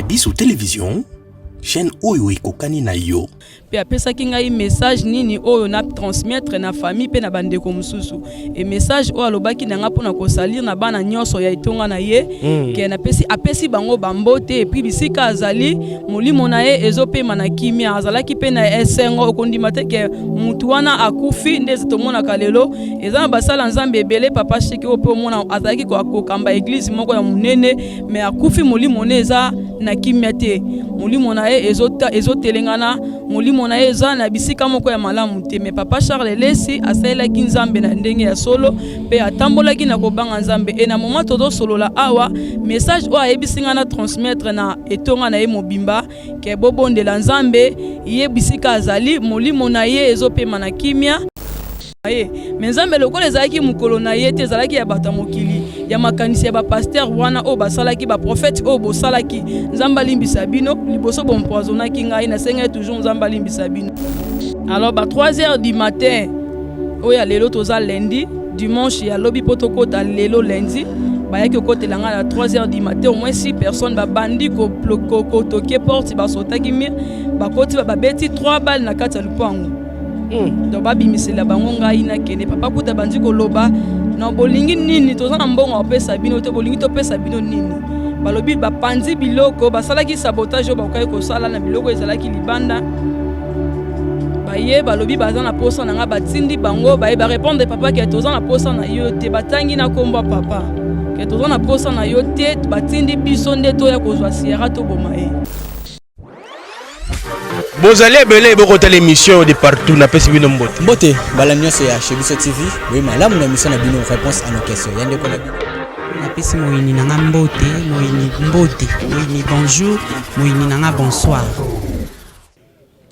Biso Télévision, chaîne oyo ekokani na yo. Pe apesa kinga message nini oyo na transmettre na famille pe na bandeko mususu. Et message oyo alobaki na nga pona ko salir na bana nyonso ya itonga na ye ke na apesi bango bambote et puis bisika azali molimo na ye ezopema na kimia azalaki pe na esengo okondima te ke mutu wana akufi ndeze tomona kalelo ezana basala nzambe ebele papa shiki opo mona azalaki ko kamba église moko ya munene mais akufi molimo ne eza na kimia te molimo na ye ezotelengana molimo na ye eza na bisika moko ya malamu te mais papa Charles Lesi asalaki nzambe na ndenge ya solo pe atambolaki na kobanga nzambe et na moment todo solola awa message o ayebisinga na transmettre na etonga na ye mobimba ke bobondela nzambe ye bisika azali molimo na ye ezopema na kimia mais nzambe lokola ezalaki mukolo na ye te ezalaki ya bata mokili ya makanisi ya pasteur wana o basalaki ba prophète o bosalaki nzamba limbisa bino liboso bompoisonaki ngai na senga toujours nzamba limbisa bino. Alors 3h du matin oya lelo toza lundi dimanche ya lobi potokota lelo lundi bayaki kotela nga à 3h du matin au moins 6 personnes babandi ko toke porte basotaki mir bakoti babeti 3 balles na kati ya lupango. Donc babimisela bango ngai na kene papa kuta bandi ko loba na bolingi nini toza na mbongo opesa bino te bolingi to pesa bino nini balobi bapanzi biloko basalaki sabotage bakai ko sala na biloko ezalaki libanda baye balobi baza na posa na nga batindi bango baye ba répondre papa ke toza na posa na yo te batangi na komba papa ke toza na posa na yo te batindi biso nde to ya kozwa siara to bomae. Vous allez belé beaucoup de l'émission de partout na pesi bino mbote. Mbote balanyo c'est chez Biso TV. Oui malamu na mission na bino réponse à nos questions. Yande ko na bino. Na pesi moyini na mbote, moyini mbote, moyini bonjour, moyini na bonsoir.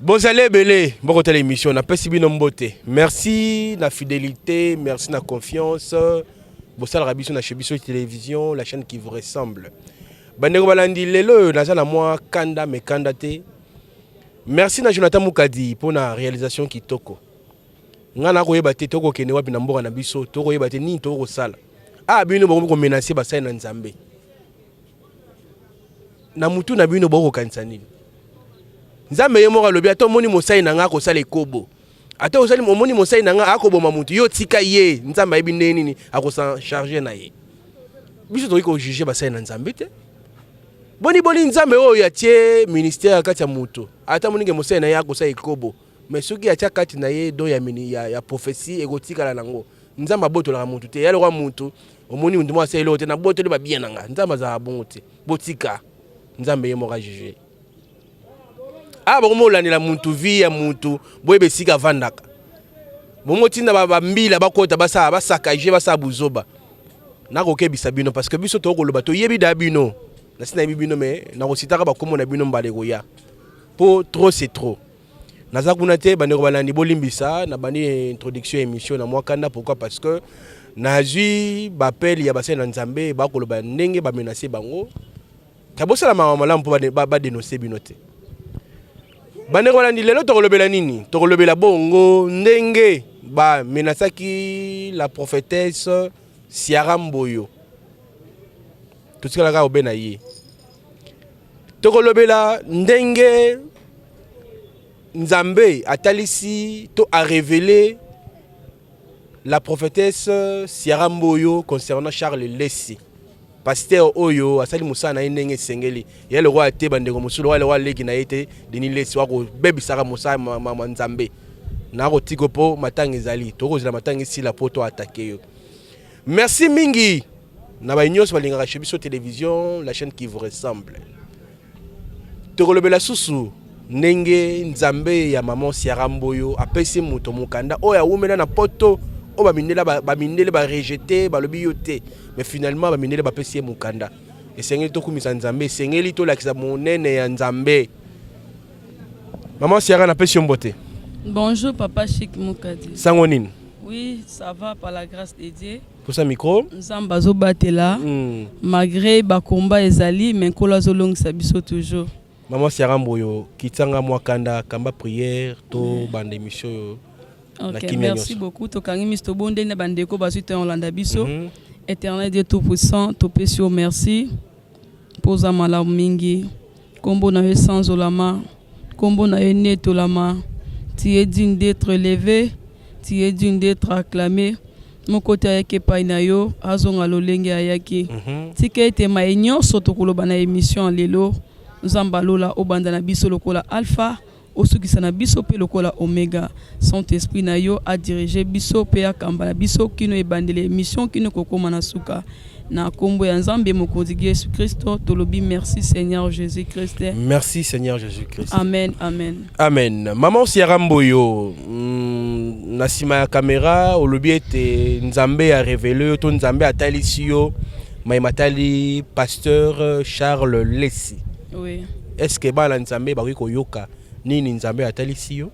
Vous allez belé beaucoup de l'émission na pesi bino mbote. Merci na fidélité, merci na confiance. Bosala rabiso na chez Biso Télévision, la chaîne qui vous ressemble. Bandeko balandi lelo na za moi kanda me kandate. Merci na Jonathan Mukadi pour la réalisation kitoko. Ngana ko yebate toko kene wapi na mboka na biso toko yebate ni toko sala. Ah bino boko menacer basai na Nzambe. Na mutu na bino boko kanisa nini. Nzambe ye moko lobi ato moni mosai na nga ko sala ekobo. Ato osali moni mosai na nga akoboma mutu yo tika ye Nzambe yebi nini akosa charger na ye. Biso to ko juger basai na Nzambe te. Boni Nzambe oyo atie ministère kati ya mutu. Ata moninge mosai na yako sa ekobo. Mais soki atia kati na ye do ya prophétie égotique la nango. Nzamba boto la mutu te. Yalo kwa mutu. Omoni ndimo asa elote na boto le ba bien nanga. Nzamba za bongo te. Botika. Nzambe ye moka juger. Ah bomo lani la mutu vi ya mutu boyebe sika vandaka. Bomo tinda ba mbila bakota basaka je basa buzoba. Nako kebisa bino parce que biso to ko loba to yebi da bino. Na sina bino mais na kositaka ba komo na bino mbale goya. Pour trop c'est trop. Naza kunate bandeko balandi bolimbisa na bani introduction émission na mwakanda pourquoi parce que nazui bapel ya basena Nzambe ba koloba ndenge ba menacer bango. Kabosala mama pour ba dénoncer binote. Bandeko balandi lelo to kolobela nini? To kolobela bongo ndenge ba menasaki la prophétesse Siara Mboyo. Tout ce que la ga obena yi. Tokolobela ndenge Nzambe atalisi to a révélé la prophétesse Siara Mboyo concernant Charles Lesi. Pasteur oyo asali musana ndenge sengeli. Ya le roi te bandeko musulu wa le roi leki na yete Denis Lesi wako bebisaka musa mama Nzambe. Na ko tikopo matanga ezali. Tokozela matanga isi la poto attaquer yo. Merci mingi. Na ba nyos balinga chez Biso Télévision, la chaîne qui vous ressemble. Tokolobela susu ndenge Nzambe ya maman Siara Mboyo apesi muto mukanda oya umena na poto o ba mindele ba rejeter ba lobi yote mais finalement ba mindele ba pesi mukanda esengeli to kumisa Nzambe esengeli to lakisa monene ya Nzambe. Maman Siara na pesi mbote. Bonjour papa Chic Mukadi. Sango nini? Oui, ça va par la grâce de Dieu. Pour ça micro Nzamba zo batela malgré ba combat ezali mais kola zo long sabiso toujours. Maman Siara Mboyo kitanga mwakanda kamba prière to bande émission. OK, merci beaucoup to kangi misto bonde na bandeko basuite Hollanda biso. Éternel Dieu tout puissant, to pesio merci. Posa mala mingi. Kombo na ye sans olama. Kombo na ye netolama. Tu es digne d'être élevé. Tu es digne d'être acclamé. Mon côté ayake painayo. Azonga lolenge ayaki. Tika ete maenyo soto koloba na émission lelo. Nzamba lola obanda na biso lokola alpha. Osukisa na biso pe lokola omega. Saint-Esprit na yo a dirigé biso pe akamba na biso kino ebandele émission kino kokoma na suka. Na kombo ya Nzambe mokonzi Yesu Kristo tolobi merci Seigneur Jésus Christ. Merci Seigneur Jésus Christ. Amen, amen. Amen. Maman Sierra Mboyo, na sima ya caméra olobi ete Nzambe a révélé to Nzambe atali siyo matali pasteur Charles Lessi. Oui. Est-ce que bala Nzambe ba ko yoka nini Nzambe atali siyo?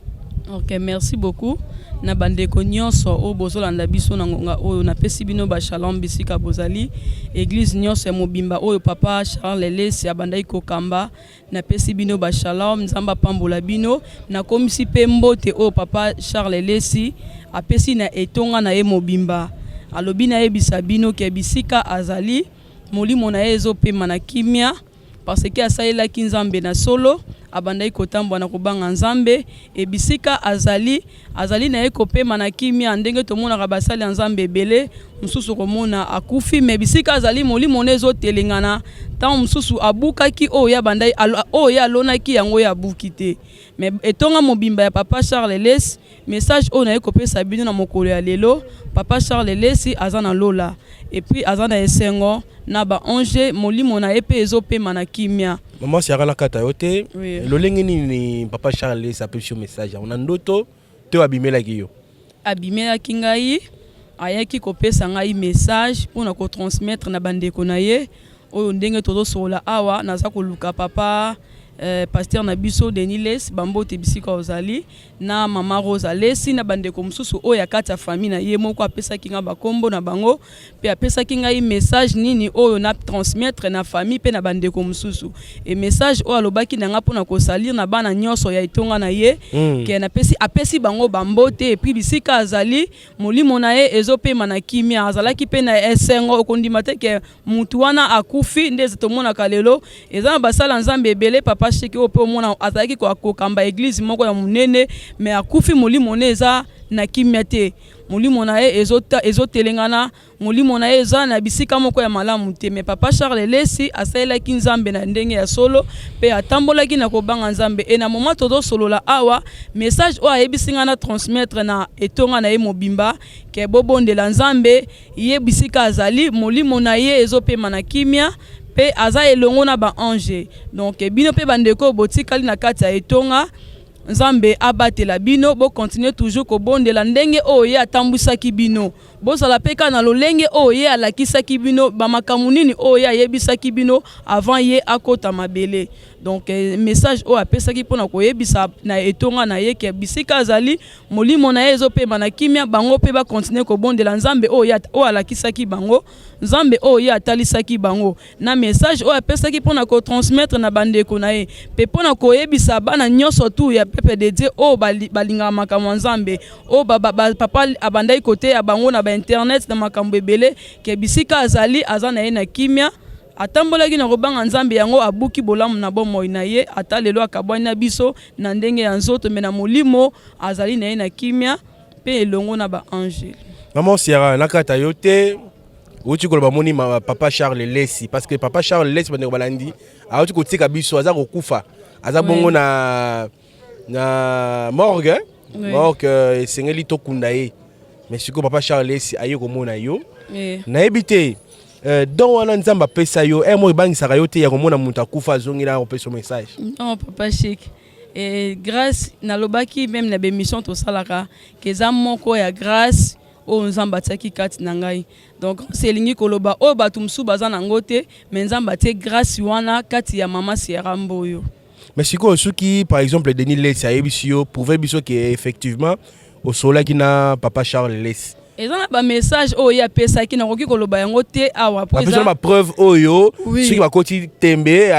OK, merci beaucoup. Na bandeko nyonso o bozolanda biso na ngonga oyo na pesi bino ba shalom bisika bozali église nyonso ya mobimba oyo papa Charles Lessi abandai kokamba na pesi bino ba shalom Nzamba pambola bino na komisi pe mbote oyo papa Charles Lessi apesi na etonga na ye mobimba alobi na yebisa bino ke bisika azali molimo na ye ezopema na kimia parce que asalelaki Nzambe na solo abandai kotambwa na kobanga Nzambe ebisika azali na ekopema na kimia ndenge tomona basali Nzambe ebele mususu komona akufi me bisika azali molimo nezo telengana tant mususu abukaki oya bandai oya alonaki yango ya bukite me etonga mobimba ya papa Charles Lessi message o na ekopesa bino na mokolo ya lelo papa Charles Lessi azana lola et puis azana esengo na ba ange molimo na epe ezopema na kimia. Maman Sierra na kata yote Oui. lolenge ni papa Charles Lessi apesi message on ndoto te abimela kiyo abimela kingai ayaki kopesa ngai message pour ko transmettre na bandeko na ye oyo ndenge todo sola awa naza koluka papa pasteur na biso Denis Lessi bambote bisika ozali na mama Rosa Lessi na bandeko mususu oyo yakati ya famille na ye moko apesa kinga bakombo na bango pe apesa kinga message nini oyo na transmettre na famille pe na bandeko mususu et message oyo alobaki na nga pona ko salir na bana nyonso ya itonga na ye ke na apesi bango bambote et puis bisika azali molimo na ye ezopema na kimia azalaki pe na esengo okondima te ke mutu wana akufi ndeze tomona kalelo ezana basala Nzambe ebele papa sheki opo mona azalaki ko kamba église moko ya munene me akufi molimo neza na kimia te molimo na ye ezotelengana molimo na ye eza na bisika moko ya malamu te me papa Charles Lessi asalelaki Nzambe na ndenge ya solo pe atambolaki na kobanga Nzambe e na moment todo solola awa message o ayebisinga na transmettre na etonga na ye mobimba ke bobondela Nzambe ye bisika azali molimo na ye ezopema na kimia pe aza elongo na ba ange donc bino pe bandeko botikali na kati ya etonga Nzambe abatela bino bo continuer toujours ko bondela ndenge oye atambusaki bino bozala peka na lolenge oye alakisaki bino ba makambo nini oye ayebisaki bino avant ye akota mabele donc message o apesaki pona koyebisa na etonga na ye ke bisika azali molimo na ye ezopema na kimia bango pe ba continuer ko bondela Nzambe oye o alakisaki bango Nzambe oye atalisaki bango na message o apesaki pona ko transmettre na bandeko na ye pe pona koyebisa bana nyonso tu ya pepe de Dieu o balinga makambo Nzambe o papa abandai kote ya bango na ba internet na makambo ebele ke bisika azali azana ye na kimia atambolaki na kobanga Nzambe yango abuki bolamu na bomoi na ye atalelo akabwani na biso na ndenge ya nzoto me na molimo azali na ye na kimia pe elongo na ba ange. Maman Sierra na kata yote uti koloba moni papa Charles Lessi parce que papa Charles Lessi bande balandi auti kotika biso aza kokufa aza bongo na morgue morgue esengeli to kunda ye mais siko papa Charles Lessi aye komona yo na ebite donc wana Nzamba pesa yo mo ibangisaka yo te ya komona mutu akufa azongela kopesa message. Non papa Chic et grâce na lobaki même na bémission to salaka keza moko ya grâce o Nzamba tsaki kati na ngai donc c'est lingi koloba o batu msu baza na ngote mais Nzamba te grâce wana kati ya mama Sierra Mboyo. Mais siko suki par exemple Denis Lessi ayebisio prouver biso que effectivement au sola qui na papa Charles Lessi et ça ba message o ya pesa ki na koki koloba yango te awa pour ça ma preuve oyo ceux qui va continuer tembe et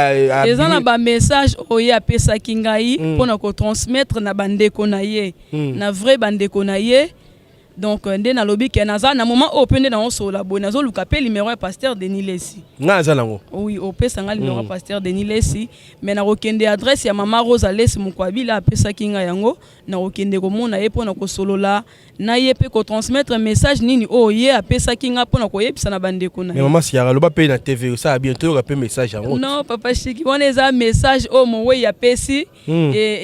ça ba message o ya pesa ki ngai pona ko transmettre na bandeko na ye na vrai bandeko na ye donc nde nalobi ke naza na moment oyo mpe nde naosola boye nazoluka mpe numéro ya pasteur Denis Lesi nga aza nango oui opesanga numéro ya pasteur Denis Lesi mais nakokende adresse ya mama Rosa Lesi Mukwabila apesaki nga yango nakokende komona ye mpona kosolola na ye mpe kotransmettre message nini oyo ye apesaki nga mpona koyebisa na bandeko na ye. Mais maman Siara loba mpe na TV ça bientôt yoka mpe message yango non papa Chiki wana eza message oyo mowei apesi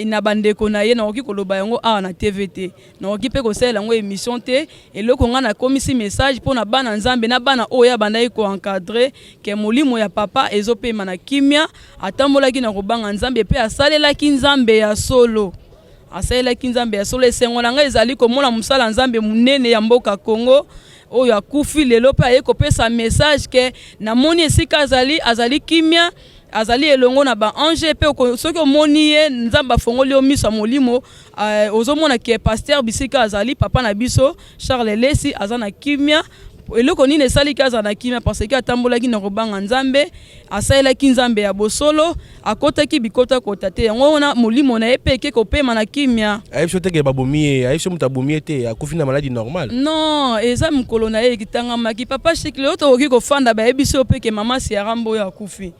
na bandeko na ye nakoki koloba yango awa na TV te nakoki mpe kosalela yango émission te eloko nga nakomisi message mpona bana nzambe na bana oyo abandaki koencadre ke molimo ya papa ezopema na kimia atambolaki na kobanga nzambe mpe asalelaki nzambe ya solo asalelaki nzambe ya solo esengo na ngai ezali komona mosala nzambe monene ya mboka Congo oyo akufi lelo mpe aye kopesa message ke namoni esika azali kimia azali elongo na ba ange pe soki omoni ye nzamba fongoli o miso molimo ozomona ke pasteur bisika azali papa na biso Charles Lesi azana kimia eloko nini esaliki aza na kimia parce que atambolaki na kobanga nzambe asalelaki nzambe ya bosolo akotaki bikota kota te yango wana molimo na ye mpe eke kopema na kimia ayebiso teke babomi ye ayebiso moto abomi ye te akufi na maladie normale non eza mokolo na ye ekitangamaki papa Chiki lelo tokoki kofanda bayebisi yo mpe ke mama Siara Mboyo akufi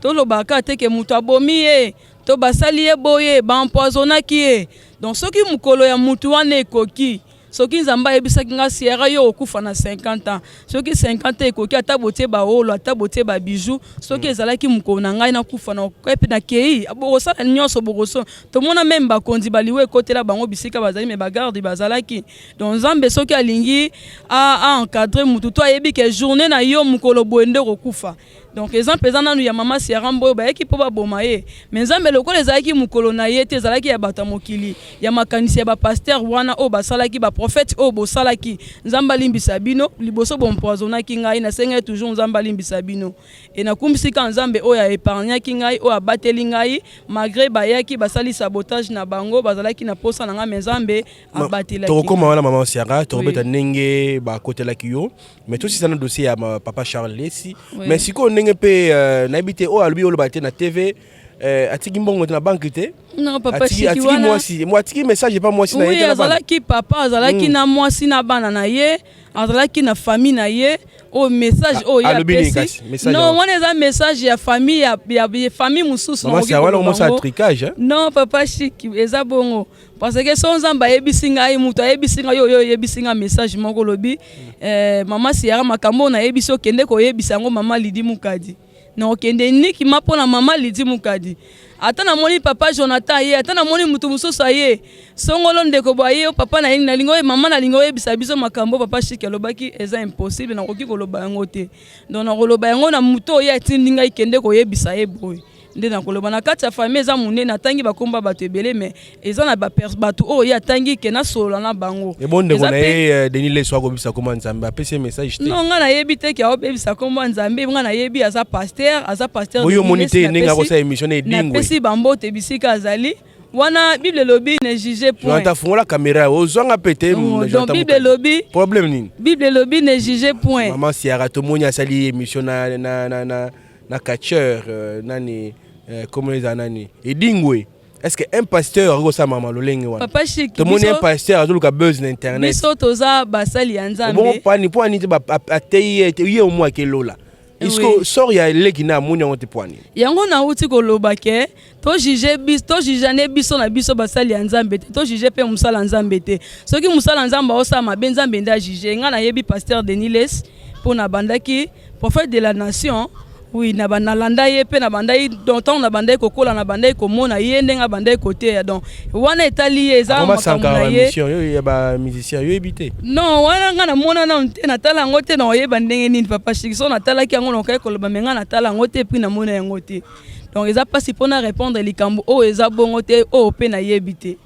tolobaka te ke moto abomi ye to basali ye boye baempoisonnaki ye donc soki mokolo ya motu wana ekoki soki nzamba yebisaki nga Siara yo okufa na 50 ans soki 50 ans ekoki ata botie baolo ata botie ba bijou soki ezalaki mokolo na ngai na kufa na kope na kei bokosala nyonso bokoso tomona même bakonzi baliwe ekotela bango bisika bazali me bagarde bazalaki donc nzambe soki alingi a encadrer mutu to ayebi ke journée na yo mokolo boende kokufa donc exemple eza nanu ya mama Siara Mboyo bayeki po baboma ye mais nzambe lokola ezalaki mokolo na ye te ezalaki ya bato mokili ya makanisi ya bapasteur wana oyo basalaki baprofete oyo bosalaki nzambe alimbisa bino liboso bompoisonnaki ngai nasengai toujours nzambe alimbisa bino e nakumbisika nzambe oyo aépargnaki ngai oyo abateli ngai malgré bayaki basali sabotage na bango bazalaki na posa na ngai nzambe abatelaki tokokoma wana mama Siara tokobeta ndenge bakotelaki yo mais tout ça na dossier ya papa Charles Lesi mais siko ndenge pe nayebi te oyo alobi oloba te na TV atiki mbongo te na banque te non papa Chiki wana atiki message pas mwasi na ye oui azalaki papa azalaki na mwasi na bana na ye azalaki na famille na ye o message o ya pesi non wana eza message ya famille ya famille mususu na wana omosa tricage non papa Chiki eza bongo parce que son nzamba ayebisi ngai mutu ayebisi ngai yo yebisi ngai message moko lobi mama Siara makambo na yebisi okende koyebisa yango mama Lidi Mukadi na okende niki mapona mama Lidi Mukadi ata na moni papa Jonathan ye ata na moni mutu mususu ye songolo ndeko ba ye papa na na lingo mama na lingo yebisa biso makambo papa Chiki alobaki eza impossible na koki koloba yango te donc na koloba yango na mutu ya tindi ngai kende koyebisa ye boy nde na koloba na kati ya famille eza munene atangi bakomba bato ebele mais eza na bato oyo atangi ke na solo na bango ebonde ko na ye Denis Lesi akobisa koma nzambe apesi message te non nga na yebi te ke aobebisa koma nzambe nga na yebi aza pasteur boyo monite ndenge akosa émission edingwe na pesi bambote bisika azali wana Bible lobi ne juge point Jonathan fungola caméra ozwanga pete donc Bible lobi problème nini Bible lobi ne juge point maman Siara tomoni asali émission na catcheur nani comment les anani edingwe est-ce que un pasteur akosa mama lolenge wana papa Chiki tomoni un pasteur azoluka buzz na internet biso toza basali ya nzambe bon pani te ateye ye au moins kelola isko sort ya leki na moni on te poani yango na uti koloba ke to juge ne biso na biso basali ya nzambe te to juge pe musala nzambe te soki musala nzambe osama ben nzambe nda juge nga na yebi pasteur Denis Lesi pona bandaki prophète de la nation oui na banalanda ye pe na bandai donc na bandai kokola na bandai komona ye ndenga bandai côté donc wana etali ye za makambo na ye yo ya ba musicien yo ebité non wana nga na mona na nte na tala ngote na oyeba ndenge nini papa Chiki so na tala ki yango na kai koloba menga na tala ngote puis na mona yango te donc eza pas si pona répondre likambo o eza bongo te o pe na yebité.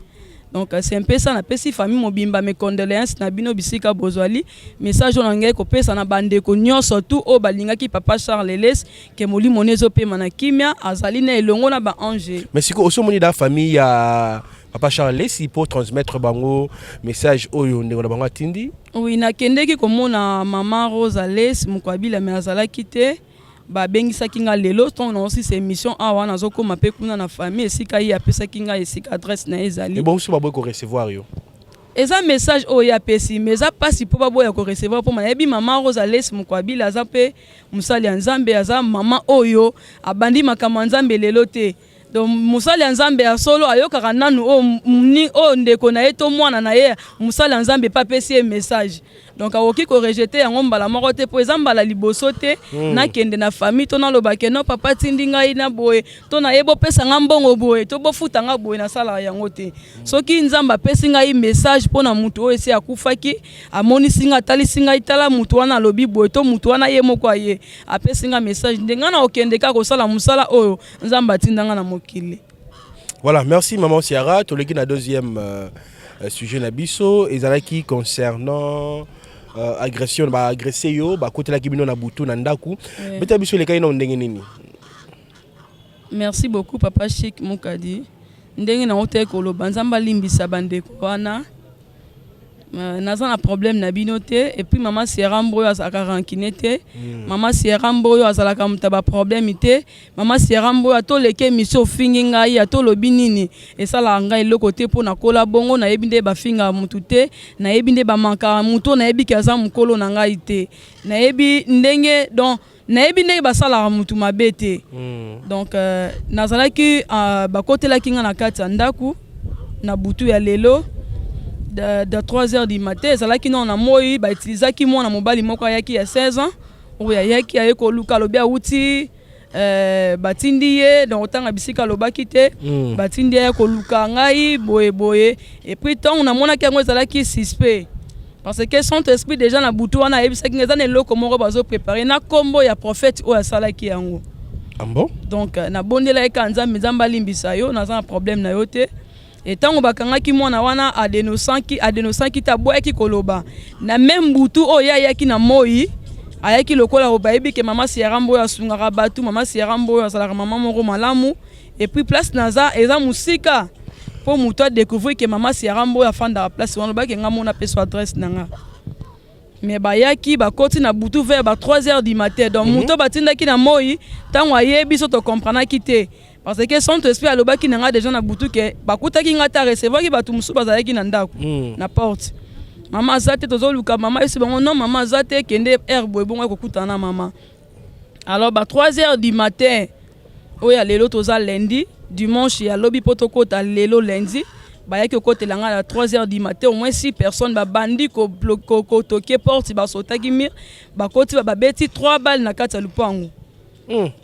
Donc c'est un peu ça na pesi famille mobimba mes condoléances na bino bisika bozwali message on ngai ko pesa na bande ko nyonso tout o balinga ki papa Charles Lesi ke moli monezo pe mana kimia azali na elongo na ba ange mais siko oso moni da famille ya papa Charles Lesi pour transmettre bango message oyo ndeko na bango atindi oui na kendeki komona mama Rosa Lesi Mukwabila mais azala kite ba bengisaki nga lelo ton na aussi ces émission awa nazokoma pe kuna na famille esika yi apesaki nga esika adresse na ezali et bon so ba boy ko recevoir yo eza message oyo apesi mais eza pasi mpo baboya korecevoir mpo nayebi mama Rosa Lesi Mukwabila aza mpe mosali ya Nzambe aza mama oyo abandi makambo ya Nzambe lelo te donc mosali ya Nzambe ya solo ayokaka nanu oyo ndeko na ye to mwana na ye mosali ya Nzambe pa apesi ye message donc akoki korejete yango mbala moko te mpo eza mbala liboso te nakende na famille to nalobake no papa tindi ngai na boye to nayeba opesa nga mbongo boye to bofuta nga boye nasalaka yango te soki Nzambe apesi ngai message mpo na mutu oyo esi akufaki amonisi nga atalisi ngai tala mutu wana alobi boye to mutu wana ye moko aye apesi nga message nde nga na okende kaka kosala mosala oyo Nzambe atinda nga na mokili. Voilà, merci maman Ciara. Toleki na deuxième sujet na biso ezalaki concernant agression ba agressé yo ba kotela kibino na butu na ndaku beta biso le kaina ndenge nini. Merci beaucoup papa Chic Mukadi ndenge na hotel koloba Nzamba limbisa bandeko wana naza na problème na bino te et puis maman Ciara Mboyo azalaka rancune te maman Ciara Mboyo azalaka mutaba problème te maman Ciara Mboyo atoleke mission fingi ngai atolobi nini esala ngai eloko te mpo na kola bongo nayebi nde bafinga mutu te nayebi nde bamanka mutu nayebi ki aza mukolo na ngai te nayebi ndenge donc nayebi ndenge basalaka mutu mabe te donc nazalaki bakotelaki nga na kati ya ndaku na butu ya lelo de 3h du matin ezalaki non na moi ba utilisaki mwana mobali moko ayaki ya 16 ans oyo ayaki ayeko luka lobi awuti batindi ye donc otanga bisika lobaki te batindi ye ko luka ngai boye et puis tant na monaki yango ezalaki suspect parce que son esprit déjà na butu wana ayebisaki ngeza na eloko moko bazo préparer na kombo ya prophète oyo asalaki yango ambo donc na bondela eka Nzamba limbisa yo naza na problème na yo te et tant bakangaki mwana wana adenosanki taboyaki koloba na même butu oyo ayaki na moi ayaki lokola obayebi ke mama Ciara Mboyo asungaka batu mama Ciara Mboyo asalaka mama moko malamu et puis place naza eza musika po mutu découvrir que mama Ciara Mboyo afanda place wana ba ke nga mona peso adresse nanga mais bayaki bakoti na butu vers 3h du matin donc mutu batindaki na moi tango ayebi so to comprenaki te parce que son esprit alobaki nanga déjà na butu ke bakutaki nga ta recevoir ki batu musu bazalaki na ndako na porte mama azate tozoluka mama esi bango non mama azate kende herbe bongo kokutana mama alors 3h du matin oya lelo toza lundi dimanche ya lobi potokota lelo lundi bayaki okotela nga à 3h du matin au moins 6 personnes babandi ko toke porte basotaki mir bakoti babeti 3 balles na kati ya lupango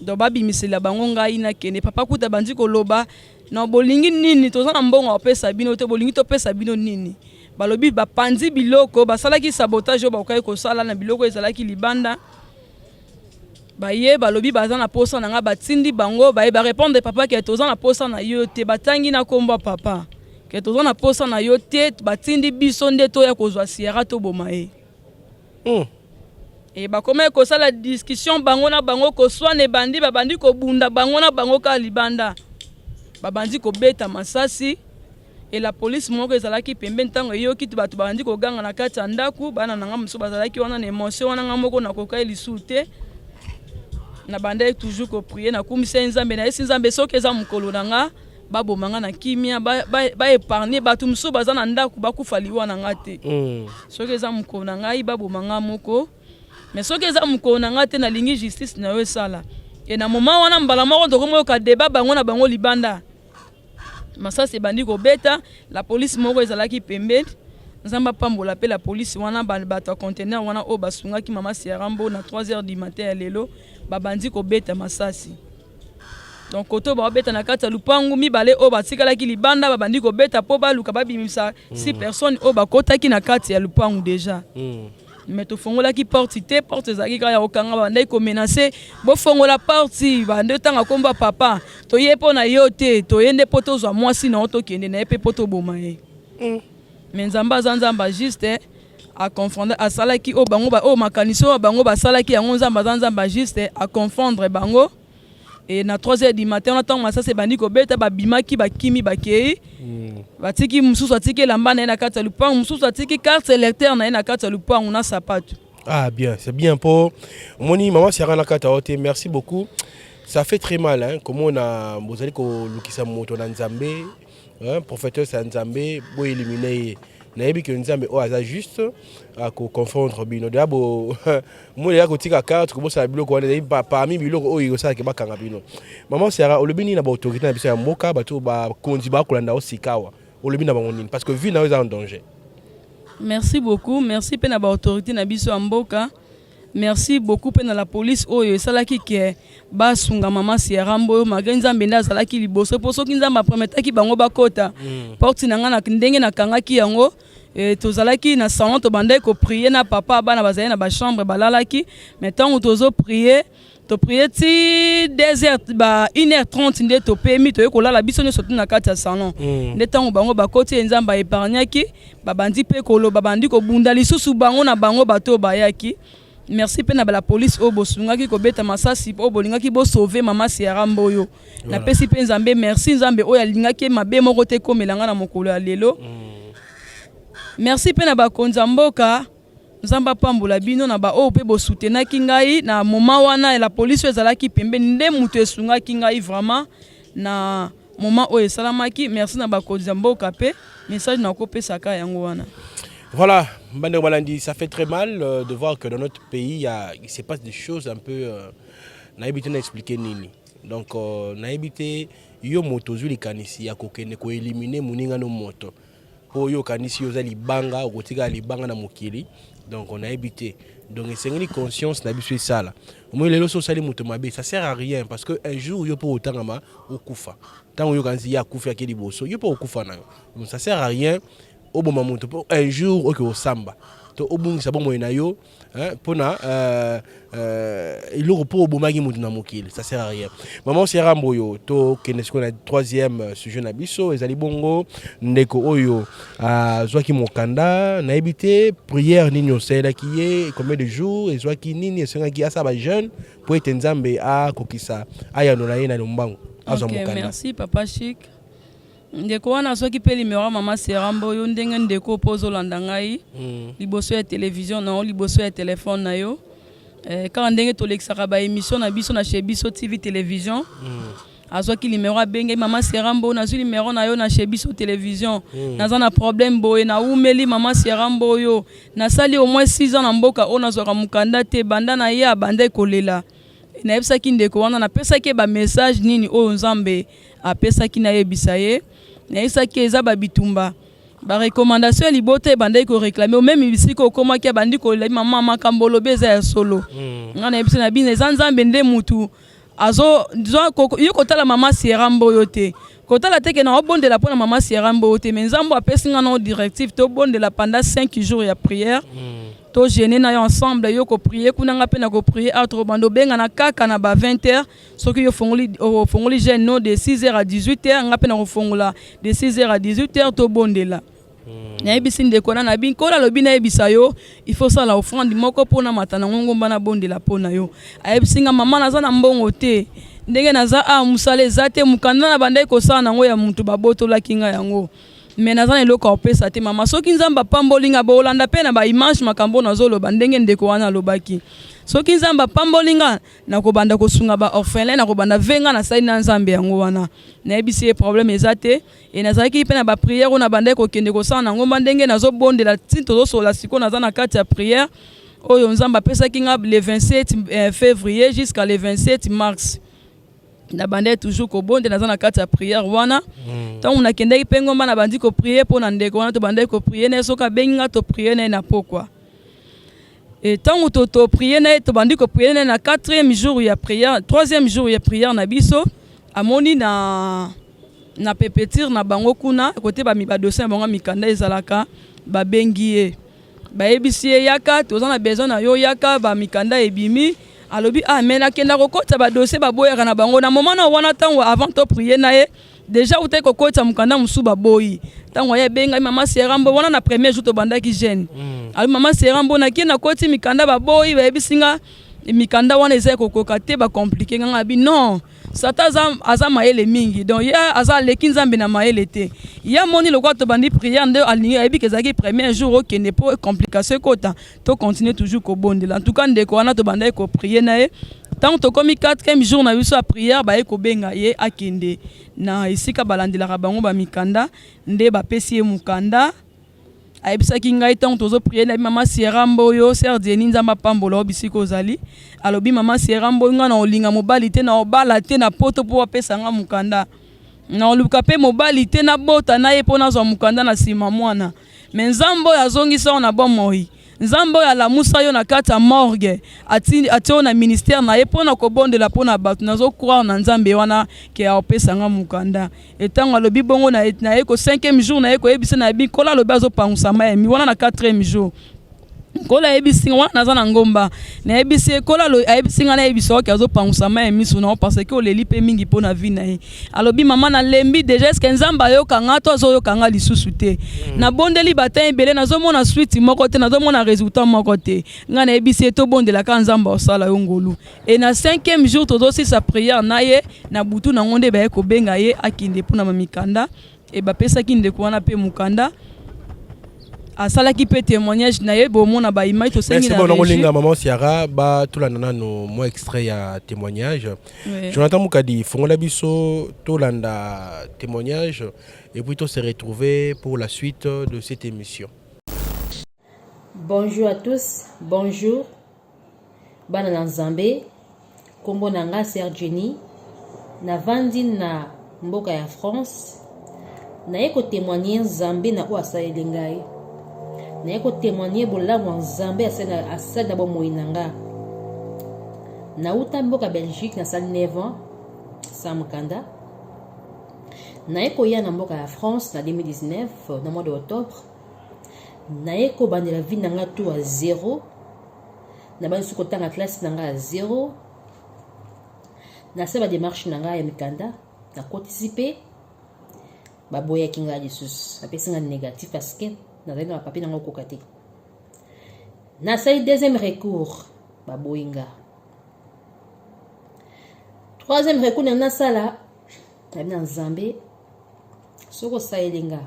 donc babimisela bango ngai na kene papa kuta bandi koloba na bolingi nini toza na mbongo opesa bino te bolingi topesa bino nini balobi bapanzi biloko basalaki sabotage oyo bakoki kosala na biloko ezalaki libanda baye balobi baza na posa na nga batindi bango baye barépondre papa ke toza na posa na yo te batangi na kombo papa ke toza na posa na yo te batindi biso nde toya kozwa Ciara to boma ye et bakoma kosala discussion bango na bango koswane bandi babandi kobunda bango na bango ka libanda babandi kobeta masasi et la police moko ezalaki pembeni ntango eyoki bato babandi koganga na kati ya ndaku bana nanga mosusu bazalaki wana na émotion wana nga moko nakokai lisu te na bandai toujours koprier na kumisa Nzambe na esi Nzambe soki eza mokolo na nga babomanga na kimia ba épargner bato mosusu baza na ndaku bakufa liwa na nga te soki eza mokolo na ngai babomanga moko mais soki eza mokolo na nga te nalingi justice na yo esala et na moment wana mbala moko tokomoyoka débat bango na bango libanda masasi bandi kobeta la police moko ezalaki pembeni Nzamba pambola pe la police wana bato conteneur wana o basungaki mama Ciara Mboyo na 3h du matin ya lelo babandi kobeta masasi donc koto ba beta na kati ya lupangu mibale o batikalaki libanda babandi kobeta po baluka babimisa 6 personnes o bakotaki na kati ya lupangu déjà mais tofongolaki porte te porte ezalaki kaka ya kokanga bandai komenace bofongola porte bande tanga komba papa toye mpo na yo te toyende mpo tozwa mwasi na yo tokende na ye mpe mpo toboma ye mais Nzambe aza Nzambe juste a confondre asalaki o bango o makanisi oyo bango basalaki yango Nzambe aza Nzambe juste a confondre bango et na 3h du matin on attend masasi bandi kobeta babimaki bakimi bakei batiki mususu atiki elamba na ye na kati ya lupango mususu atiki carte électeur na ye na kati ya lupango na sapato. Ah bien, c'est bien pour moni maman Ciara na kati ya merci beaucoup. Ça fait très mal hein comment on a bozali ko lukisa moto na Nzambe hein prophéteur sa Nzambe bo éliminer nayebi que nzambe o aza juste à confondre bino d'abo moi ya kotika carte ko bosa biloko wana parmi biloko o yosala ke bakanga bino maman Sierra olobini na ba autorité na biso ya mboka bato ba kondi ba kolanda o sikawa olobini na bango nini parce que vie na eza en danger. Merci beaucoup, merci pe na ba autorité na biso ya mboka. Merci beaucoup pe na la police oyo esalaki ke basunga mama Sierra Mboyo malgré nzambe nda azalaki liboso po soki nzambe aprometaki bango bakota porte na nga na ndenge na kangaki yango tozalaki na salon to bandai ko prier na papa bana bazali na ba chambre balalaki mais tant tozo prier to prier ti 2h ba 1h30 nde to pemi to ekolala biso ne sotu na kati ya salon nde tant bango bakoti nzamba épargnaki babandi pe kolo babandi ko bunda lisusu bango na bango bato bayaki. Merci pe na la police o bosungaki ko beta masasi o bolingaki bo sauver mama Sierra Mboyo na pesi pe nzambe merci nzambe o ya lingaki mabe moko te komelanga na mokolo ya lelo. Merci pe na ba konza mboka nzamba pambola bino na ba o pe bo soutenaki ngai na moment wana la police ezalaki pembe nde mutu esungaki ngai vraiment na moment o esalamaki. Merci na ba konza mboka pe message na ko pesa ka yango wana. Voilà, Mbande Balandi, ça fait très mal de voir que dans notre pays, il se passe des choses un peu... naïbité n'a expliqué nini. Donc, naïbité, yo moto zuli kanisi, ya kokene ko éliminer muninga no moto. Po yo kanisi yo zali banga, okotika li banga na mokili. Donc, on a évité. Donc, c'est une conscience n'habitué ça là. Au moins, les lois sociales moto mabe, ça sert à rien parce que un jour yo po otangama okufa. Tant yo kanisi ya kufa ke liboso, yo po okufa na yo. Donc, ça sert à rien. Un jour au samba to obungi sabon moyena yo pona il repos au bomagi mutu na mokili ça sert à rien. Maman Sierra Mboyo to kenesko na troisième sujet na biso ezali bongo ndeko oyo zwaki mokanda na ebité prière nini osela kiye combien de jours ezwaki nini esenga ki asa ba jeune pour être nzambe a kokisa aya no na ye na lombango azwa mokanda. Merci papa Chic. Ndeko wana soki pe limero mama Sierra Mboyo ndenge ndeko pozo landa ngai liboso ya télévision na liboso ya téléphone na yo quand ndenge to lexaka ba émission na biso na chez biso TV télévision azoki limero abenge mama Sierra Mboyo na zuli limero na yo na chez biso télévision naza na problème boye na umeli mama Sierra Mboyo na sali au moins 6 ans na mboka ona zoka mukanda te banda na ya banda kolela na yebisaki ndeko wana na pesaki ba message nini oyo nzambe apesaki na yebisa ye na yebisaki eza ba bitumba ba recommandation libote banda ko réclamer même bisiko koma ki bandi ko la mama makambolo beza ya solo ngana yebisa na bina nzambe nde mutu azo yo kotala mama Sierra Mboyo te kotala teke na obondela pona mama Sierra Mboyo te mais nzambo apesinga no directive to bondela pendant 5 jours ya prière to gêner na yo ensemble yo ko prier kuna nga pe na ko prier autre bando benga na kaka na ba 20h soki yo fongoli jeune no de 6h à 18h nga pe na ko fongola de 6h à 18h to bondela na ebisi ndeko na bin kola lobi na ebisa yo il faut ça la offrande moko pona matana ngomba na bondela pona yo ayebisi nga mama naza na mbongo te ndenge naza musale zate mukanda na bandai ko sana ngo ya muntu babotola kinga yango mais naza eloko opesa te mama soki nzamba pambolinga bolanda pe na ba image makambo nazolo bandenge ndeko wana lobaki soki nzamba pambolinga na ko banda ko sunga ba orphelin na ko banda venga na sai na nzambe yango wana na ebisi problème ezate et nazaki pe na ba prière na banda ko kende ko sana ngomba ndenge nazo bondela tinto zo sola siko naza na kati ya prière oyo nzamba pesa kinga le 27 février jusqu'à le 27 mars na bande toujours ko bonde na zana kati ya prière wana tant on a kendeki pengo na bandi ko prier pour na ndeko wana to bande ko prier na soka benga to prier na pokwa et tant on to prier na to bandi ko prier na 4e jour ya prière 3e jour ya prière na biso amoni na pepetir na bango kuna côté ba mi ba dossier bango mikanda ezalaka ba bengie ba ebisi yaka to zana besoin na yo yaka ba mikanda ebimi alobi mais na kenda kokota ba dossier ba boyaka na bango na moment na wana tango avant to prier na ye déjà utai kokota mukanda musu ba boyi tango ya benga mama Sierra Mboyo wana na premier jour to bandaki jeune ali mama Sierra Mboyo na kina koti mikanda ba boyi ba ebisinga mikanda wana eza kokoka te ba compliquer nganga bi non sata aza maele mingi donc ya aza leki nzambe na maele te ya moni lokwa to bandi prière nde alingi ebi kezaki premier jour okende po complication kota to continuer toujours ko bondela en tout cas ndeko wana to banda ko prier na ye tant to komi 4e jour na biso a prière ba ko benga ye akende na isika balandela bango ba mikanda nde ba pesi mukanda ayebisaki ngai ntango tozopriere na mama Sierra Mboyo ser Dieni nzambe apambola bisika ozali alobi mama Sierra Mboyo nga na olinga mobali te na obala te na poto mpo apesa nga mokanda na oluka mpe mobali te na bota na ye mpo nazwa mokanda na nsima mwana me nzambe oyo azongisa yo na bomoi nzambe oyo alamusa yo na kati ya morgue atie yo na ministère na ye mpo na kobondela mpo na bato nazokroire na nzambe wana ke aopesa nga mokanda etango alobi bongo na ye ko 5e jour na ye koyebisa na yebi kola alobi azopangusa mayemi wana na 4e jour kola yebisi wana naza na ngomba na yebisi kola ayebisi nga na yebisi oke azopangusa mayemi misu na parce que oleli mpe mingi mpo na vie na ye alobi mama na lembi déjà eske nzambe ayoka nga to azoyoka nga lisusu te nabondeli batin ebele nazomona suite moko te nazomona résultat moko te nga na yebisi ye tobondelaka nzambe osala yo ngolu e na 5e jour tozosisa prière na ye na butu nango nde baye kobenga ye akinde mpona mamikanda e bapesaki ndeko wana mpe mokanda asalaki pe témoignage na ye bomona ba image to sengi na régie. Maman Sierra ba tolanda no mo extrait ya témoignage. Jonathan Mukadi fongola biso tolanda témoignage et puis to se retrouver pour la suite de cette émission. Bonjour à tous, bonjour. Bana na Nzambe, kombo nanga Ser Dieni, na vandi na mboka ya France. Na yeko témoigner Nzambe na o asaeli ngai. Na yeko témoigner bolamu Nzambe asali na bomoi nanga. Na uta mboka Belgique na sali 9 ans sa mokanda. Na yeko ya na mboka ya France na 2019 na mois d'octobre. Na yeko bandela vie nanga tout à 0. Na bani suko tanga classe nanga à 0. Na seba démarche nanga ya mikanda na participer ba boya kinga Jesus apesi nga négatif parce que na zali na papier nanga kokate. Na sali deuxième recours ba boyinga. Troisième recours na sala na bina Nzambe soko sayelinga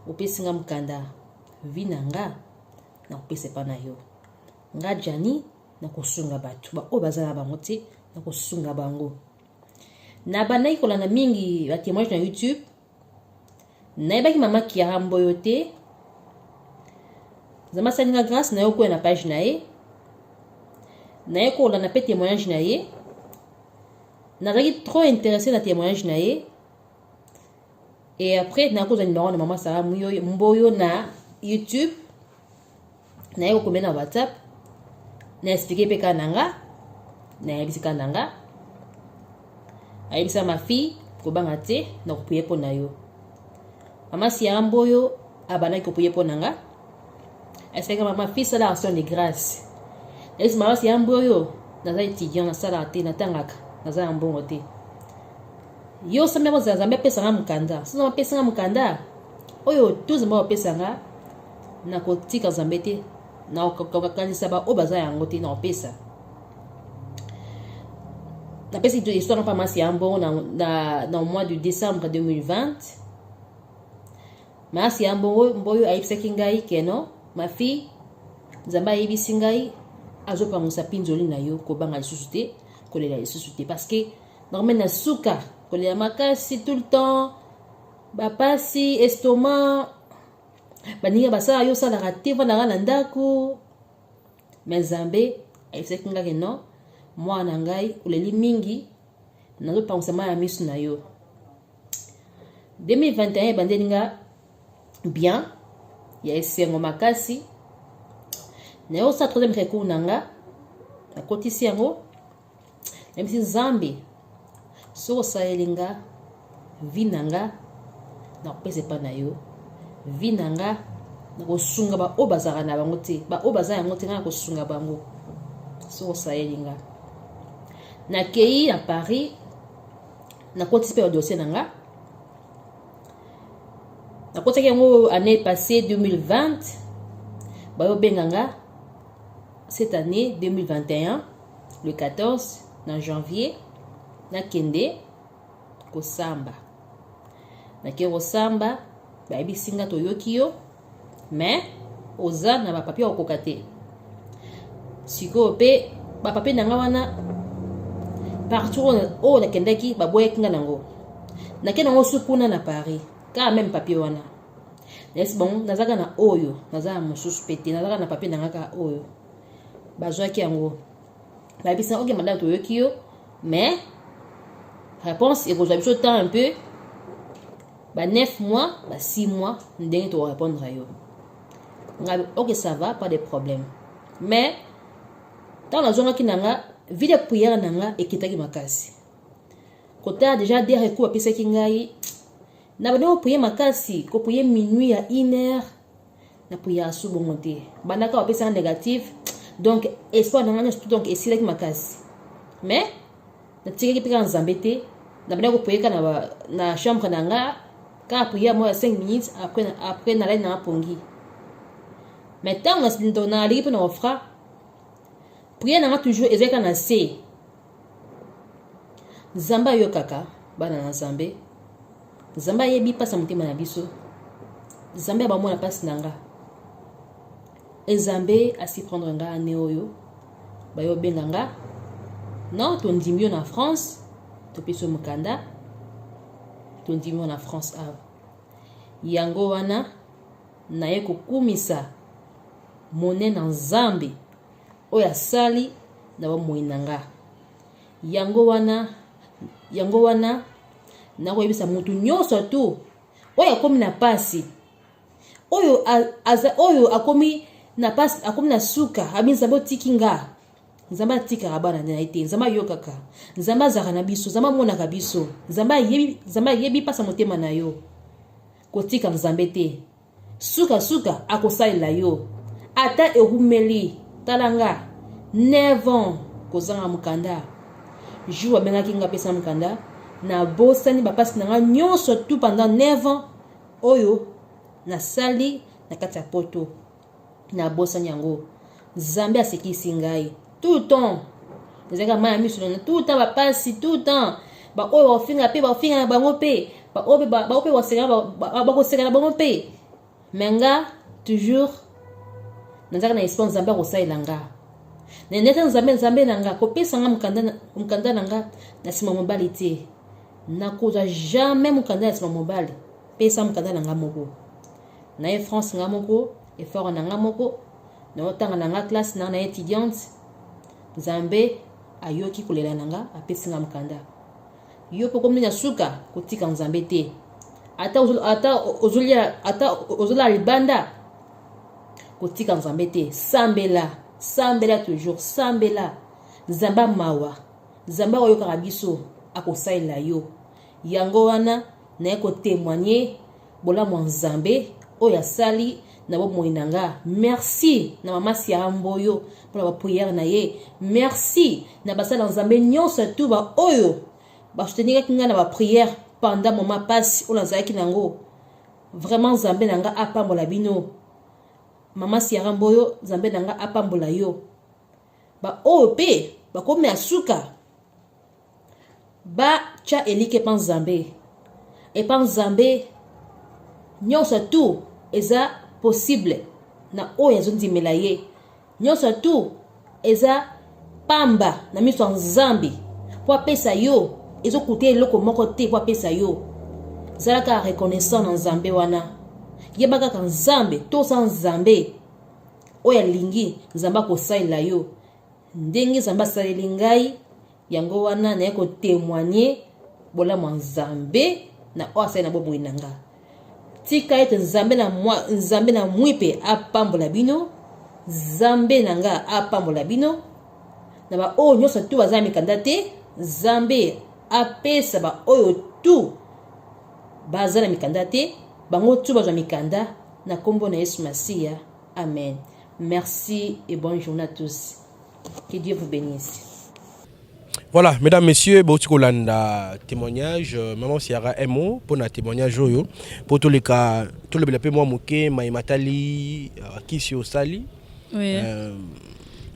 opesi nga mkanda vinanga na kopesa pa na yo nga jani na kosunga batu ba o bazala bango te na kosunga bango na banai kolanda mingi ba témoignage na YouTube na yebaki mama Kiara Mboyo te zama salinga grâce na yo ko na page na ye na ye kolanda pe témoignage na ye na zaki trop intéressé na témoignage na ye et après na ko za numéro na mama Sara Mboyo na YouTube na yeko komena WhatsApp na expliquer pe kananga na yebisi kananga ayebisa ma fille ko banga te na ko prier po na yo mama Sierra Mboyo abana ko prier po nanga ayesaka mama fille sala action de grâce ayebisa mama Sierra Mboyo na za étudiant na sala te na tangaka na za mbongo te yo sambe mo za Nzambe pesa nga mukanda sino pesa nga mukanda oyo tuzi mo pesa nga na kotika Nzambe te na kokanisa ba o baza yango te na opesa na pesi de histoire na pharmacie ambo na mois de décembre 2020 Masi ambo Mboyo ayebisaki ngai keno ma fille Nzambe ayebisi ngai azopangusa pinzoli na yo kobanga lisusu te kolela lisusu te parce que normalement na suka kolela makasi tout le temps bapasi estomac baninga basala yo sala raté vana na ndako mais Nzambe ayebisaki ngai keno mwana ngai oleli mingi nazopangusa ma ya misu na yo 2021 bandeli nga bien ya esengo makasi na yo sa troisième recours nanga na kotisi yango même si Nzambe so sayelinga vinanga na kopesa pa na yo vinanga na kosunga ba o bazaka na bango te ba o bazaka yango te na kosunga bango so sayelinga na kei à Paris na kotisi pe dossier nanga na kotaki yango année passée 2020 bayo benganga cette année 2021 le 14 en janvier na kende kosamba na ke kosamba bayebi singa toyoki yo mais oza na ba papier okoka te siko pe ba papier nanga wana partout o na kendaki baboyaki nga nango na ke nango supuna na Paris quand même papier wana Est bon nazaka na oyo nazaka mosusu pété nazaka na papier nangaka oyo bazwaki yango babisa ok madame toyoki yo mais réponse et que biso temps un peu 9 mois 6 mois ndenge to répondre yo ok ça va pas de problème mais tant la zone qui nanga vide prière nanga ekitaki makasi côté déjà des recours apesa ki ngai na bano prier makasi ko prier minuit à 1h na prière sous bon monter banaka apesa négatif donc espoir nanga donc esila ki makasi mais na tika ki pika nzambete na bano ko prier na chambre nanga ka prier moi 5 minutes après na na pongi mais tant na ali pour na offra prier nanga toujours ezeka na se Zamba yo kaka bana na Nzambe Zamba yebi pasa mutema na biso Nzambe ba mona pasi nanga Nzambe asi prendre nga ane oyo ba yo benga nga non to ndimio na France to peso mukanda to ndimio na France a yango wana na ye kokumisa mone na Nzambe oya sali na ba moinanga yango wana na koyebisa mutu nyonso tu oyo akomi na pasi oyo akomi na pasi akomi na suka abi Nzambe otiki nga Nzambe atika bana na ite Nzambe yokaka Nzambe azaka na biso Nzambe monaka biso Nzambe yebi pasa motema na yo kotika Nzambe te suka akosalela yo ata ehumeli talanga 9 ans kozanga mukanda jour benga kinga pesa mukanda na bosani bapasi nanga nyonso tout pendant 9 ans oyo na sali na kati ya poto na bosani yango Nzambe asekisi ngai tout le temps ezaka maya miso na tout le temps bapasi tout le temps ba oyo bafinga na bango pe ba oyo waseka na bango pe menga toujours nazaka na espoir Nzambe akosalela nga neta Nzambe nanga kopesa nga mukanda nanga na sima mobali te nakozwa jamais mukanda na sima mobali pesa mukanda nanga moko na ye France nga moko effort nanga moko na otanga nanga classe na étudiante Nzambe ayoki kolela nanga apesi nga mukanda yo poko mna suka kotika Nzambe te ata ozolia libanda kotika Nzambe te sambela toujours sambela Nzambe mawa Nzambe oyo karabiso akosalela yo yango wana na ko témoigner bolamu Nzambe oyo asali na bo moinanga merci na mama Siara Mboyo pour la prière na ye merci na basala Nzambe nyonso tout ba oyo ba soutenir kinga na ba prière pendant moment passe on azaki nango vraiment Nzambe nanga apambola bino mama Siara Mboyo Nzambe nanga apambola yo ba oyo pe ba komi asuka ba cha elike pa Nzambe et pa Nzambe nyonso tout eza possible na oyo azondimela ye nyonso tout eza pamba na miso Nzambe po apesa yo ezokuta eloko moko te po apesa yo zalaka reconnaissant na Nzambe wana yebaka ka Nzambe to sa Nzambe oyo alingi Nzambe akosalela yo ndenge Nzambe asaleli ngai yango wana na ko témoigner bolamu Nzambe na oyo asali na bomoi nanga tika ete Nzambe na mwipe apambola bino Nzambe nanga apambola bino na ba oyo nyonso tu baza mikanda te Nzambe apesa ba oyo tu baza na mikanda te bango tu bazwa mikanda na kombo na Yesu Masia amen. Merci et bonne journée à tous. Que Dieu vous bénisse. Voilà, mesdames, messieurs, Botikolanda témoignage, maman Siara Emo pour un témoignage pour tous les cas, tout le peu moi mouké, Maïmatali, Kisi Osali. Oui.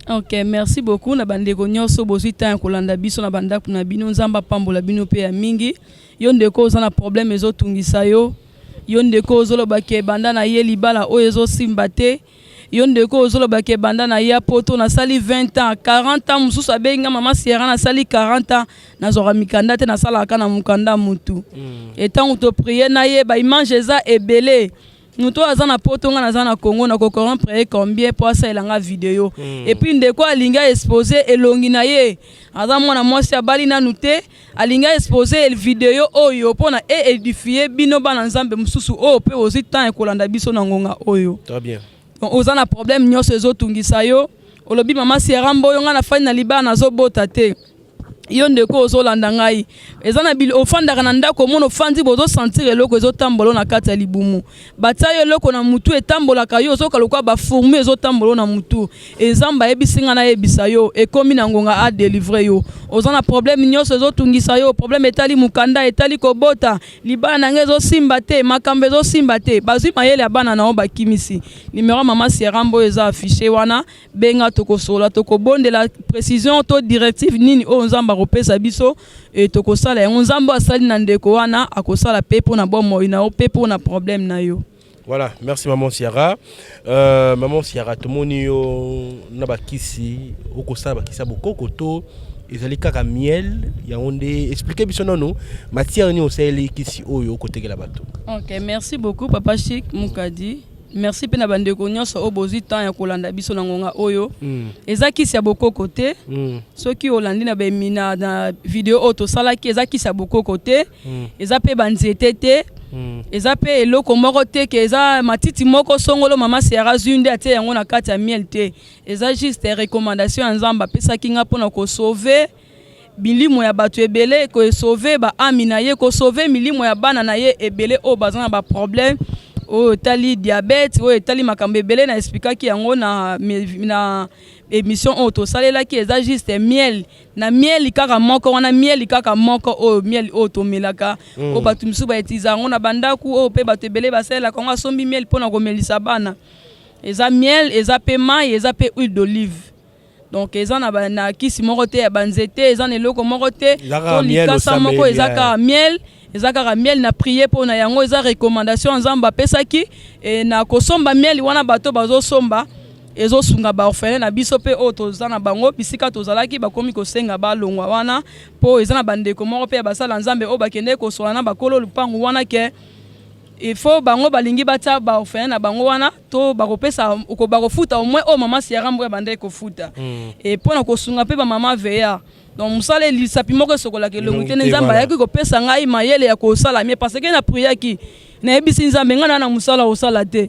Ok, merci beaucoup. Na bandeko nyonso bozita kolanda biso na banda kuna bino nzamba pambola bino pe ya mingi. Yonde ko za na problème ezo tungisa yo. Yonde ko zoloba ke banda na ye libala o ezo simbate. Yonde ko zoloba ke banda na ya poto na sali 20 ans, 40 ans mususu abenga mama Siara na sali 40 ans na zora mikanda te na sala kana mukanda mutu. Et tant on te prier na ye ba image za ebele. mutu aza na poto nga naza na Congo na ko corrompre combien pour ça elanga vidéo et puis ndeko alinga exposer elongi na ye aza mwana mwasi abali na nute alinga exposer vidéo oyo pona édifier bino bana nzambe mususu o pe ozi temps ekolanda biso na ngonga oyo. Très bien. Donc oza na problème nyonso ezotungisa yo olobi mama Sierra Mboyo nga na fani na libana nazobota te yo ndeko ozolanda ngai eza na bil ofandaka na ndako mono fandi bozo sentir eloko ezotambola na kati ya libumu batia yo eloko na mutu etambolaka yo ozokaluka ba fourmi ezotambola na mutu ezamba yebisinga na yebisa yo ekomi na ngonga a délivrer yo oza na problème nyonso ezotungisa yo problème etali mukanda etali kobota libana na ngai ezosimba te makambo ezosimba te bazwi mayele ya bana nao bakimisi numéro mama Sierra Mboyo eza affiché wana benga tokosola tokobondela précision to directive nini o nzamba kopesa biso et tokosala yango nzambo asali na ndeko wana akosala pe pona bomoi na pe pona problème na yo. Voilà, merci maman Sierra. Maman Sierra tomoni yo na bakisi okosala bakisa bokoko to ezali kaka miel ya onde expliquer biso nono matière ni oseli kisi oyo okotekela bato. OK, merci beaucoup papa Chic Mukadi. Merci pe na bandeko nyonso obozi temps ya kolanda biso na ngonga oyo eza kisi ya bokoko te soki olandi na bemina na video auto sala ki eza kisi ya bokoko te eza pe banzete te eza pe eloko moko te ke eza matiti moko songolo mama Sierra zunde ate yango na kati ya miel te eza juste recommandation ya nzamba apesaki nga mpona ko sauver bilimo ya bato ebele ko sauver ba amina ye ko sauver milimo ya bana na ye ebele o bazana ba problème o tali diabète o tali makambo ebele na expliquaki yango na émission auto salela ki eza juste miel na miel kaka moko wana miel kaka moko o miel auto melaka o bato misuba etiza yango na bandaku o pe bato ebele basela kongo asombi miel pona komelisa bana eza miel eza pe mai eza pe huile d'olive donc eza na kisi moko te ya banzete eza na eloko moko te to likasa moko eza ka miel ezaka miel na prier pour na yango eza recommandation nzamba pesaki e na kosomba miel wana bato bazo somba ezo sunga ba orphelin na biso pe o toza na bango bisika tozalaki bakomi kosenga balongwa wana po eza na bandeko moko pe basala nzambe o bakende kosola na bakolo lupangu wana ke il faut bango balingi batia ba orphelin na bango wana to bakopesa ko bakofuta au moins o mama Sierra Mboyo bande kofuta et pona kosunga pe ba mama veya donc musala lisapi moko sokola ke longi te nzamba yaki kopesa ngai mayele ya kosala mais parce que na prière ki na ebisi nzambe ngana na musala osala te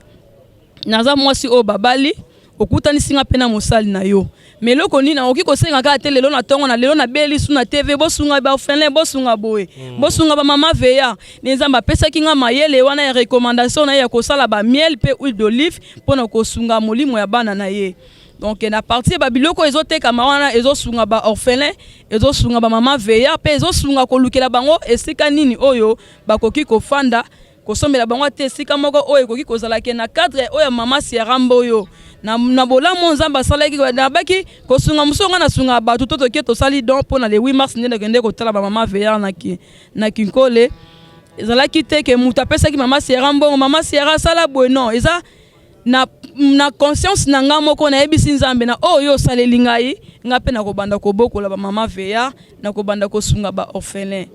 naza mwasi o babali okutani singa pena musali na yo mais loko nina oki kosenga ka te lelo na tongo na lelo na beli su na TV bosunga ba orphelin bosunga boye bosunga ba mama veya nzamba pesa kinga mayele wana ya recommandation na ya kosala ba miel pe huile d'olive pona kosunga molimo ya bana na ye. Donc na partie ba biloko ezoteka mawana ezosunga ba orphelin ezosunga ba mama veya pe ezosunga kolukela bango esika nini oyo bakoki kofanda kosombela bango te esika moko oyo koki kozala ke na cadre oyo mama Sierra Mboyo na bolamo nzamba salaki na baki kosunga musonga na sunga bato toto ke to sali don pona le 8 mars ndenge kende kotala ba mama veya na kinkole ezalaki te ke muta pesa ki mama Sierra Mboyo mama Sierra sala bueno eza na conscience na nga moko na ebisi nzambe na oyo saleli ngai nga pe na kobanda kobokola ba mama veya na kobanda kosunga ba orphelin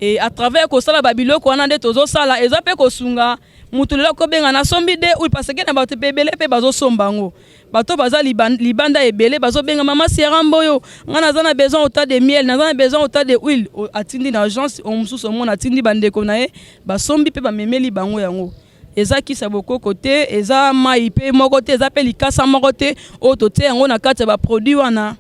et à travers ko sala ba biloko wana nde tozo sala eza pe kosunga mutu lelo ko benga na sombi de ou parce que na bato bebele pe bazo sombango bato baza libanda ebele bazo benga mama Sierra Mboyo nga naza na besoin autant de miel naza na besoin autant de huile atindi na agence on mususu mona atindi bandeko na ye basombi pe ba memeli bango yango eza kisa bokoko te eza mai pe moko te eza pe likasa moko te oto te yango na kati ba produit wana.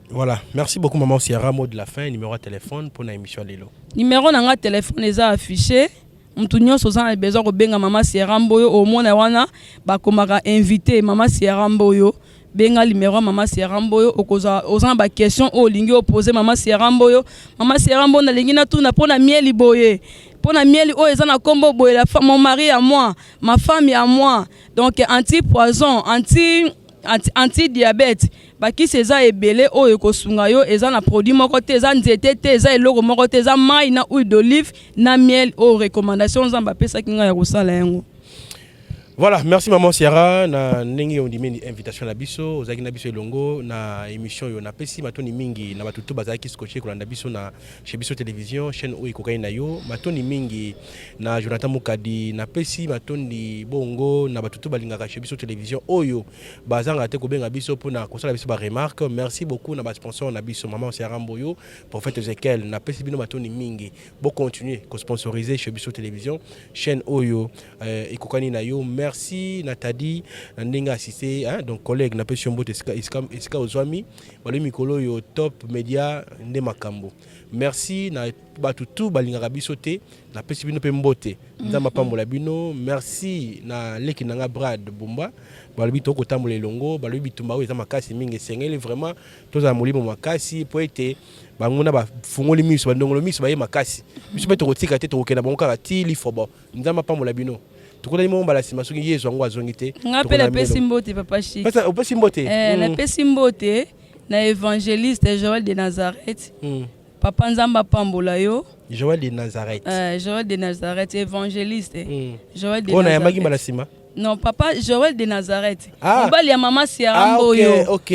Voilà, merci beaucoup maman Sierra. Mot de la fin, numéro de téléphone pour l'émission Lelo. Numéro na téléphone eza affiché. Mutu nyonso za besoin ko benga mama Sierra Mboyo au mona wana ba komaka invité mama Sierra Mboyo benga numéro mama Sierra Mboyo okoza ozana ba question o lingi opposer mama Sierra Mboyo na lingi na tuna pona mieli boye pona mieli o ezana kombo boye la femme mon mari à moi ma femme à moi donc anti poison anti diabète bakisi eza ebele oyo kosunga yo eza na produit moko te eza nzete te eza eloko moko te eza mai na huile d'olive na miel o recommandation nzamba pesa kinga ya kosala yango. Voilà, merci maman Sierra na ndenge on dit invitation na biso ozaki na biso elongo na émission yo na pesi matoni mingi na batutu bazaki scotché kolanda biso na chez biso télévision chaîne oyo kokai na yo matoni mingi na Jonathan Mukadi na pesi matoni bongo na batutu balingaka chez biso télévision oyo bazanga te kobenga biso pona kosala biso ba remarque. Merci beaucoup na ba sponsor na biso maman Sierra Mboyo prophète Ezekiel na pesi bino matoni mingi bo continuer ko sponsoriser chez biso télévision chaîne oyo ekokani na yo. Merci Nathalie Ndinga assisté hein donc collègue na pesi mbote iska ozwami balo mikolo yo top media nde makambo. Merci na batutu balingaka biso te na pesi bino pe mbote nzamba pambola bino. Merci na leki nanga Brad Bumba balobi to kotambola elongo balobi bitumba oyo eza makasi mingi sengeli vraiment toza molimo makasi po ete banguna ba fungoli miso bandongolo miso ba ye makasi biso pe to kotika te to kokena bango kaka ti lifobo nzamba pambola bino. Tukona mo mbala sima soki yezo ngo azongite ngapela pesi mbote papa Chic pesa opesi mbote na pesi mbote na évangéliste Joël de Nazareth papa nzamba pambola yo Joël de Nazareth Joël de Nazareth évangéliste Joël de Nazareth on a yamaki mbala sima. Non, papa Joël de Nazareth. Mobali ya mama Sierra Mboyo. OK.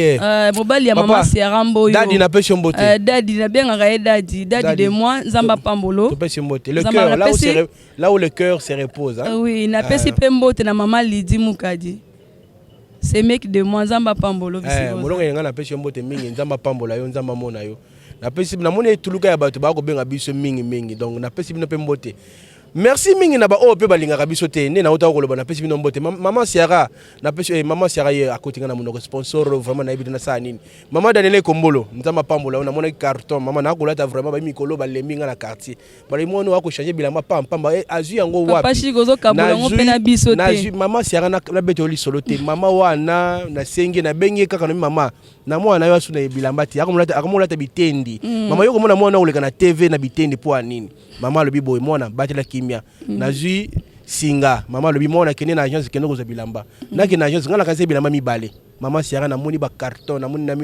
Mobali ya mama Sierra Mboyo. Dadi na pesi mbote. Dadi na benga ga dadi de moi nzamba pambolo. To pesi mbote. Le cœur là où le cœur se repose hein. Oui, na pesi pe mbote na mama Lydie Mukadi. C'est mec de moi nzamba pambolo bisi. Molonga yenga na pesi mbote mingi nzamba pambola yo nzamba mona yo. Na pesi na mona etuluka ya bato ba ko benga biso mingi donc na pesi bino pe mbote. Merci mingi na ba o pe balingaka biso te ne na ota koloba na pesi bino mbote maman Sierra na pesi maman Sierra ye akotinga na monoko sponsor vraiment na ebina sa nini maman Daniel Kombolo nzamba pambola na mona carton maman na kolata vraiment ba mikolo ba leminga na quartier bali mono wa ko changer bilamba pamba azu yango wapi papa Chic zo kabola ngo pe na biso te na maman Sierra na beto li solo te maman wana na senge na bengi kaka na maman na mwana yo asu na bilamba te akomolata bitendi maman yo komona mwana oleka na TV na bitendi po anini maman lobi boy mwana batela kimia nazui singa maman lobi mwana kene na agence kene ko za bilamba na kene agence ngala kanse bilamba mibale maman Sierra na moni ba carton na moni na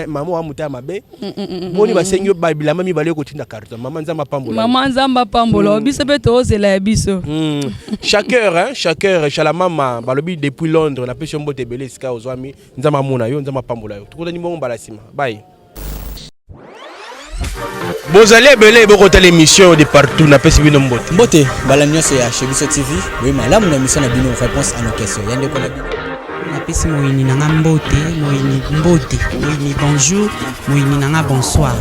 maman wa muta mabe moni ba sengi ba bilamba mibale ko tinda carton maman nzamba pambola biso pe to ozela ya biso chaque chala mama balobi depuis Londres na pesi mbote belé ska ozwami nzamba mona yo nzamba pambola yo tukola ni bongo balasima bye. Bozali ebele bokota l'émission de partout na pesi bino mbote mbote bala nyonso ya chez biso TV oui malamu na mission na bino réponse à nos questions yande ko na pesi moyini nanga mbote moyini bonjour moyini nanga bonsoir.